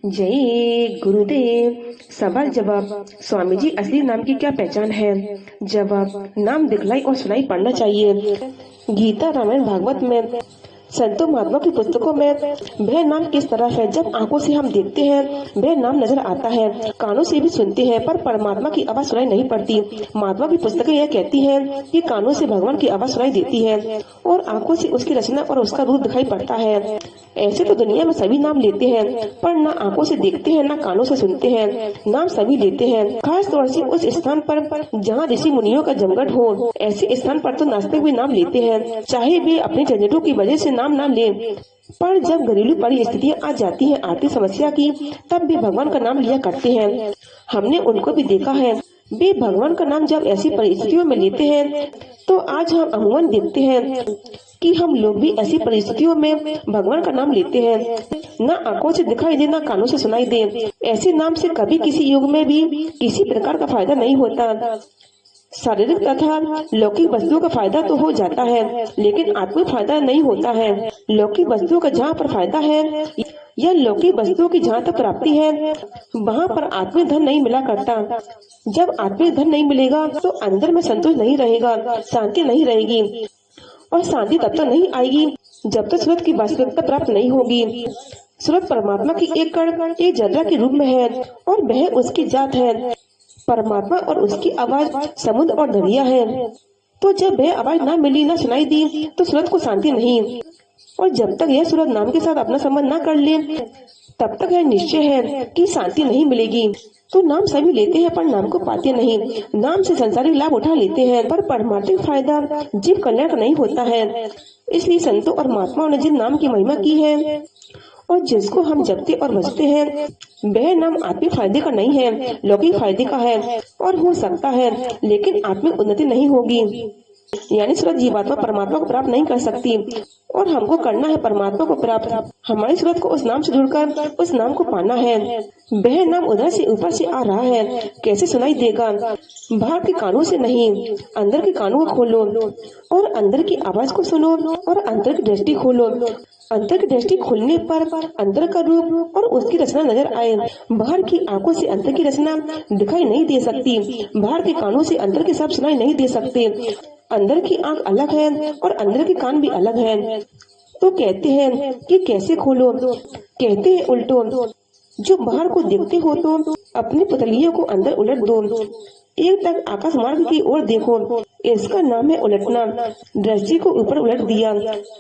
जय गुरुदेव। सवाल जवाब। स्वामी जी, असली नाम की क्या पहचान है? जवाब, नाम दिखलाई और सुनाई पड़ना चाहिए। गीता, रामायण, भागवत में, संतों महात्मा की पुस्तकों में वह नाम किस तरह है? जब आंखों से हम देखते हैं वह नाम नजर आता है, कानों से भी सुनते हैं, पर परमात्मा की आवाज सुनाई नहीं पड़ती। महात्मा की पुस्तकें यह कहती हैं कि कानों से भगवान की आवाज सुनाई देती है और आंखों से उसकी रचना और उसका रूप दिखाई पड़ता है। ऐसे तो दुनिया में सभी नाम लेते हैं, पर न आंखों से देखते हैं न कानों से सुनते हैं। नाम सभी लेते हैं, खास तौर से उस स्थान पर जहाँ ऋषि मुनियों का जमघट हो। ऐसे स्थान पर तो नास्तिक भी नाम लेते हैं, चाहे वे अपनी झंझटों की वजह से नाम ना लें। पर जब घरेलू परिस्थितियाँ आ जाती हैं आर्थिक समस्या की, तब भी भगवान का नाम लिया करते हैं। हमने उनको भी देखा है, वे भगवान का नाम जब ऐसी परिस्थितियों में लेते हैं तो आज हम अमूमन देखते हैं कि हम लोग भी ऐसी परिस्थितियों में भगवान का नाम लेते हैं। न आंखों से दिखाई दे, न कानों से सुनाई दे। ऐसे नाम से कभी किसी युग में भी किसी प्रकार का फायदा नहीं होता। शारीरिक तथा लौकिक वस्तुओं का फायदा तो हो जाता है, लेकिन आत्मिक फायदा नहीं होता है। लौकिक वस्तुओं का जहाँ पर फायदा है या लौकिक वस्तुओं की जहाँ तक प्राप्ति है, वहाँ पर आत्मिक धन नहीं मिला करता। जब आत्मिक धन नहीं मिलेगा तो अंदर में संतोष नहीं रहेगा, शांति नहीं रहेगी, और शांति तब तक नहीं आएगी जब तक सूरत की वास्तविकता प्राप्त नहीं होगी। सूरत परमात्मा की एक कण, एक जर्रा के रूप में है और वह उसकी जात है। परमात्मा और उसकी आवाज समुद्र और दरिया है। तो जब वह आवाज ना मिली, ना सुनाई दी, तो सूरत को शांति नहीं। और जब तक यह सूरत नाम के साथ अपना संबंध ना कर ले, तब तक यह निश्चय है कि शांति नहीं मिलेगी। तो नाम सभी लेते हैं, पर नाम को पाते नहीं। नाम से संसारिक लाभ उठा लेते हैं, पर परमार्थिक फायदा जीव कल्याण का नहीं होता है। इसलिए संतों और महात्माओं ने जिन नाम की महिमा की है और जिसको हम जपते और बजते हैं, वह नाम आत्मिक फायदे का नहीं है, लौकिक फायदे का है। और हो सकता है, लेकिन आत्मिक उन्नति नहीं होगी। यानी सूरत जीवात्मा परमात्मा को प्राप्त नहीं कर सकती, और हमको करना है परमात्मा को प्राप्त। हमारी सूरत को उस नाम से जुड़कर उस नाम को पाना है। वह नाम उधर से ऊपर से आ रहा है, कैसे सुनाई देगा? बाहर के कानों से नहीं, अंदर के कानों को खोलो और अंदर की आवाज को सुनो और अंदर की दृष्टि खोलो। अंदर की दृष्टि खोलने पर अंदर का रूप और उसकी रचना नजर आए। बाहर की आंखों से अंदर की रचना दिखाई नहीं दे सकती, बाहर के कानों से अंदर के शब्द सुनाई नहीं दे सकते। अंदर की आंख अलग है और अंदर के कान भी अलग है। तो कहते हैं कि कैसे खोलो? कहते हैं उल्टो। जो बाहर को देखते हो तो अपनी पुतलियों को अंदर उलट दो, एक तक आकाश मार्ग की ओर देखो। इसका नाम है उलटना। दृष्टि को ऊपर उलट दिया।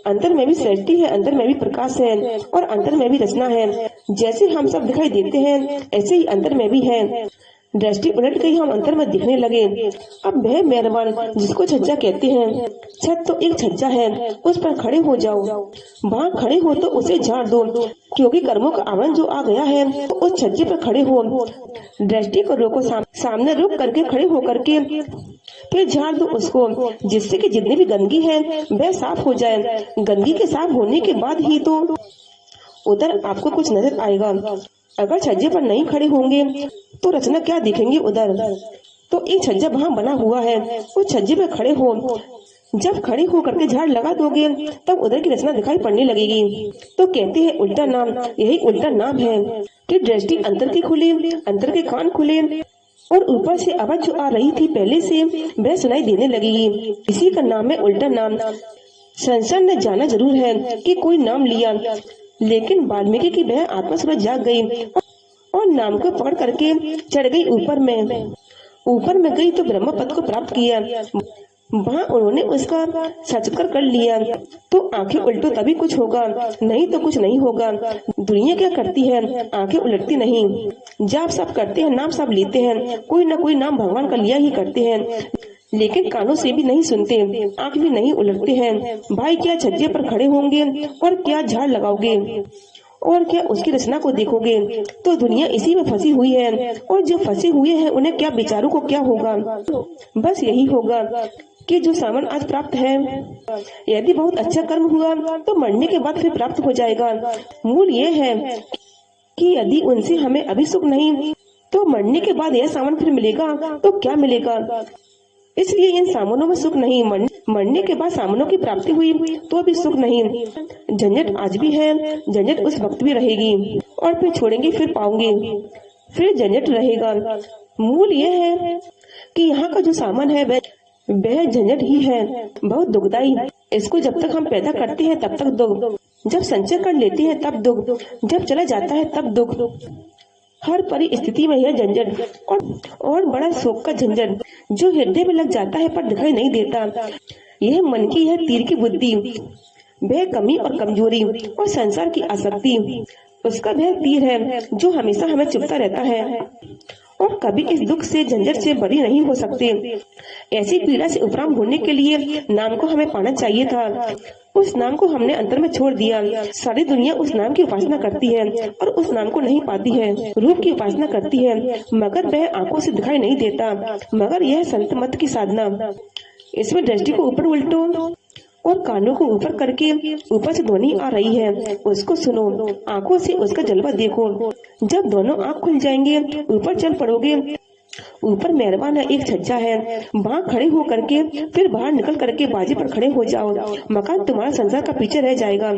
अंदर में भी सृष्टि है, अंदर में भी प्रकाश है और अंदर में भी रचना है। जैसे हम सब दिखाई देते हैं, ऐसे ही अंदर में भी है। दृष्टि उलट गई, हम अंतर में दिखने लगे। अब वह मेहरबान जिसको छज्जा कहते हैं, छत तो एक छज्जा है, उस पर खड़े हो जाओ। वहाँ खड़े हो तो उसे झाड़ दो, क्योंकि कर्मों का आवरण जो आ गया है, तो उस छज्जे पर खड़े हो। दृष्टि को रोको, सामने रुक करके खड़े हो करके फिर झाड़ दो उसको, जिससे कि जितनी भी गंदगी है वह साफ हो जाए। गंदगी के साफ होने के बाद ही तो उधर आपको कुछ नजर आएगा। अगर छज्जे पर नहीं खड़े होंगे तो रचना क्या दिखेंगी उधर? तो एक छज्जा वहाँ बना हुआ है, उस छज्जे पर खड़े हो। जब खड़े हो करके झाड़ लगा दोगे तब उधर की रचना दिखाई पड़ने लगेगी। तो कहते हैं उल्टा नाम। यही उल्टा नाम है कि दृष्टि अंतर की खुले, अंतर के कान खुले और ऊपर से आवाज जो आ रही थी पहले से वह सुनाई देने लगेगी। इसी का नाम है उल्टा नाम। संसार ने जाना जरूर है कि कोई नाम लिया, लेकिन वाल्मीकि की वह आत्मा सूरज जाग गई और नाम को पकड़ करके चढ़ गई ऊपर में। ऊपर में गई तो ब्रह्म पद को प्राप्त किया। वहाँ उन्होंने उसका साक्षात्कार कर लिया। तो आंखें उल्टो तभी कुछ होगा, नहीं तो कुछ नहीं होगा। दुनिया क्या करती है? आंखें उलटती नहीं। जाप सब करते हैं, नाम सब लेते हैं, कोई न कोई नाम भगवान का लिया ही करते हैं, लेकिन कानों से भी नहीं सुनते, आंख भी नहीं उलटते हैं। भाई क्या छज्जे पर खड़े होंगे और क्या झाड़ लगाओगे और क्या उसकी रचना को देखोगे? तो दुनिया इसी में फंसी हुई है, और जो फंसे हुए हैं उन्हें क्या, बेचारों को क्या होगा? बस यही होगा कि जो सामान आज प्राप्त है, यदि बहुत अच्छा कर्म हुआ तो मरने के बाद फिर प्राप्त हो जाएगा। मूल ये है कि यदि उनसे हमें अभी सुख नहीं, तो मरने के बाद यह सामान फिर मिलेगा तो क्या मिलेगा? इसलिए इन सामानों में सुख नहीं। मरने के बाद सामानों की प्राप्ति हुई तो भी सुख नहीं। झंझट आज भी है, झंझट उस वक्त भी रहेगी, और फिर छोड़ेंगे फिर पाओगे, फिर झंझट रहेगा। मूल यह है कि यहाँ का जो सामान है वह झंझट ही है, बहुत दुखदाई। इसको जब तक हम पैदा करते हैं तब तक दुख, जब संचय कर लेते हैं तब दुख, जब चला जाता है तब दुख। हर परिस्थिति में यह झंझट और बड़ा शोक का झंझट जो हृदय में लग जाता है पर दिखाई नहीं देता। यह मन की यह तीर की बुद्धि, वह कमी और कमजोरी और संसार की आसक्ति, उसका वह तीर है जो हमेशा हमें चुभता रहता है, और कभी इस दुख से झंझट से बरी नहीं हो सकते। ऐसी पीड़ा से उपराम होने के लिए नाम को हमें पाना चाहिए था। उस नाम को हमने अंतर में छोड़ दिया। सारी दुनिया उस नाम की उपासना करती है और उस नाम को नहीं पाती है। रूप की उपासना करती है मगर वह आंखों से दिखाई नहीं देता। मगर यह संत मत की साधना, इसमें दृष्टि को ऊपर उल्टो और कानों को ऊपर करके ऊपर से ध्वनि आ रही है, उसको सुनो, आंखों से उसका जलवा देखो। जब दोनों आंख खुल जाएंगे ऊपर चल पड़ोगे। ऊपर मेहरबान है, एक छज्जा है, वहाँ खड़े हो करके फिर बाहर निकल करके बाजी पर खड़े हो जाओ। मकान तुम्हारा संसार का पीछे रह जाएगा,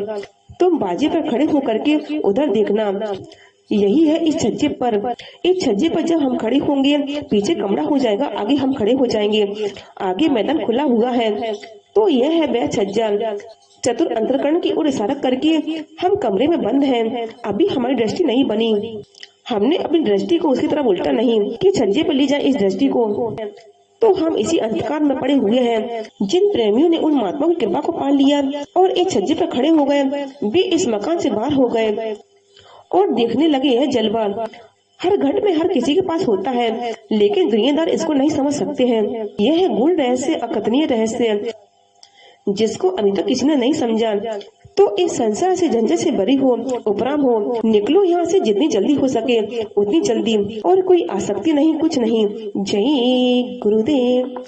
तुम बाजी पर खड़े हो करके उधर देखना। यही है इस छज्जे पर। इस छज्जे पर जब हम खड़े होंगे पीछे कमरा हो जाएगा, आगे हम खड़े हो जाएंगे, आगे मैदान खुला हुआ है। तो यह है वह छज्जा। चतुर अंतःकरण की ओर इशारा करके हम कमरे में बंद हैं। अभी हमारी दृष्टि नहीं बनी, हमने अपनी दृष्टि को उसकी तरफ उल्टा नहीं कि छज्जे पर ले जाए इस दृष्टि को। तो हम इसी अंधकार में पड़े हुए हैं। जिन प्रेमियों ने उन महात्मा की कृपा को पा लिया और एक छज्जे पर खड़े हो गए, वे इस मकान से बाहर हो गए और देखने लगे यह जलवा। हर घट में हर किसी के पास होता है, लेकिन दुनियादार इसको नहीं समझ सकते हैं। यह है गूढ़ रहस्य, अकथनीय रहस्य, जिसको अभी तक किसी ने नहीं समझा। तो इस संसार से झंझट से बरी हो, उपराम हो, निकलो यहाँ से जितनी जल्दी हो सके उतनी जल्दी, और कोई आसक्ति नहीं, कुछ नहीं। जय गुरुदेव।